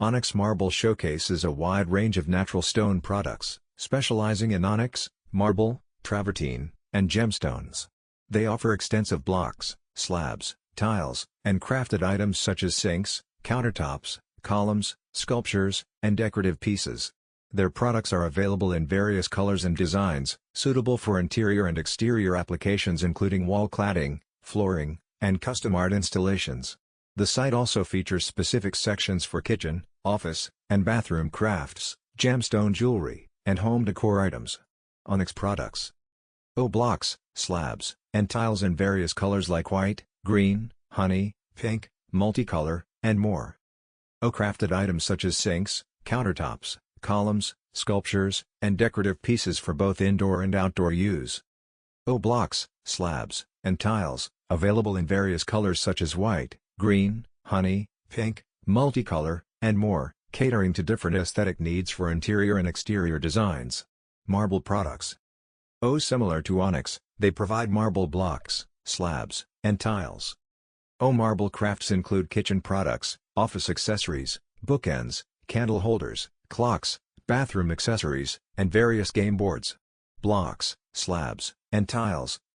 Onyx Marble showcases a wide range of natural stone products, specializing in onyx, marble, travertine, and gemstones. They offer extensive blocks, slabs, tiles, and crafted items such as sinks, countertops, columns, sculptures, and decorative pieces. Their products are available in various colors and designs, suitable for interior and exterior applications including wall cladding, flooring, and custom art installations. The site also features specific sections for kitchen, office, and bathroom crafts, gemstone jewelry, and home decor items. Onyx products. Blocks, slabs, and tiles in various colors like white, green, honey, pink, multicolor, and more. Crafted items such as sinks, countertops, columns, sculptures, and decorative pieces for both indoor and outdoor use. Blocks, slabs, and tiles, available in various colors such as white, green, honey, pink, multicolor, and more, catering to different aesthetic needs for interior and exterior designs. Marble products. Similar to onyx, they provide marble blocks, slabs, and tiles. Marble crafts include kitchen products, office accessories, bookends, candle holders, clocks, bathroom accessories, and various game boards. Blocks, slabs, and tiles,